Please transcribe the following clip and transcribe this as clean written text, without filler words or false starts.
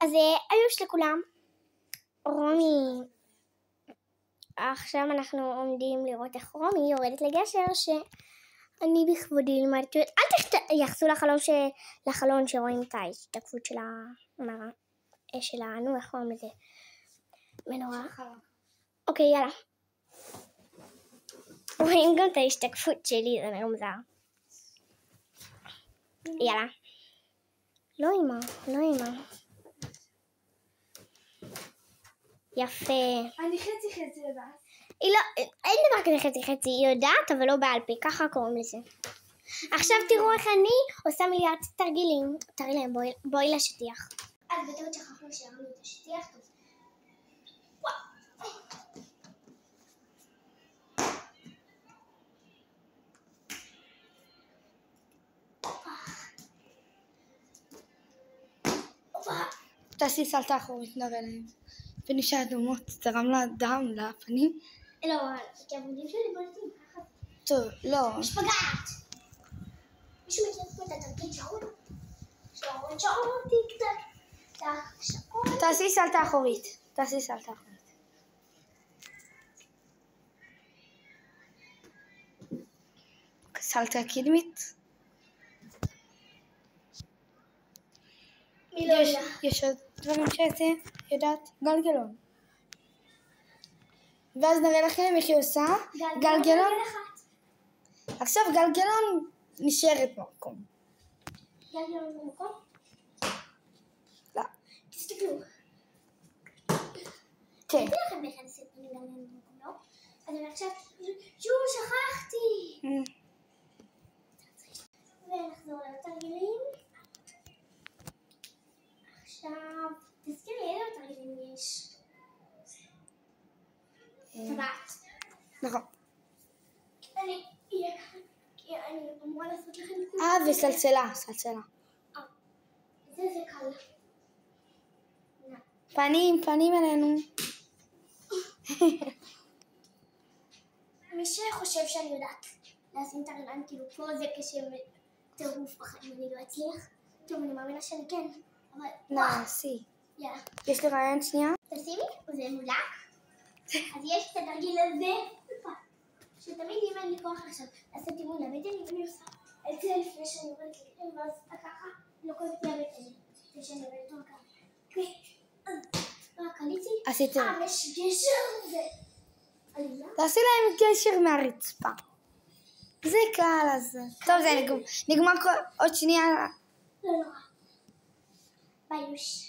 אז היוש לכולם, רומי, עכשיו אנחנו עומדים לראות איך רומי יורדת לגשר שאני בכבודי לימדתי, אל תייחסו לחלון שרואים את ההשתקפות שלנו, איך קוראים לזה? מנורה. אוקיי, יאללה. רואים גם את ההשתקפות שלי, זה נראה מוזר. יאללה. לא אמא. יפה. אני חצי יודעת. אין דבר כזה חצי, היא יודעת אבל לא בעל פה, ככה קוראים לזה. עכשיו תראו איך אני עושה מיליארד תרגילים. תראי להם, בואי לשטיח. אז בטעות שכחנו שהרמנו את השטיח. תעשי סלטה אחורית נראה להם. ונשאר אדומות, תרם לה דם לפנים. לא, כי העבודים שלי בולטים ככה. טוב, לא. שפגעת. מישהו מכיר פה את התרגיל שעון? שעון טיק טק. שעון. תעשי סלטה אחורית. סלטה קדמית. יש עוד דברים שאתה יודעת? גלגלון. ואז נראה לכם איך היא עושה גלגלון. עכשיו גלגלון נשארת במקום. גלגלון במקום? לא. תסתכלו. כן. אני לכם איך אני עושה גלגלון במקום, לא? אז אני עכשיו, שכחתי. ונחזור לתרגילים. עכשיו, תזכיר לי איזה תרגילים יש. טבעת. נכון. אני אמורה לעשות לכם... וסלסלה. זה קל. פנים אלינו. מי שחושב שאני יודעת לשים את הרגליים כאילו פה זה כשטירוף בחיים אני לא אצליח. טוב, אני מאמינה שאני כן. נעשי. יאללה. יש לי רעיון שנייה? תשימי, זה מולק. אז יש את התרגיל הזה. שתמיד אם אין לי כוח עכשיו לעשות אימון לבטן, אני עושה את זה לפני שאני עובדת לכם, ואז ככה לא כואבת לי הבטן. לפני שאני עובדת עוד ככה. רק עליתי. עשיתם. יש גשר ועלייה. תעשי להם גשר מהרצפה. זה קל אז. טוב, זה נגמר עוד שנייה. לא נורא. ביי יוש.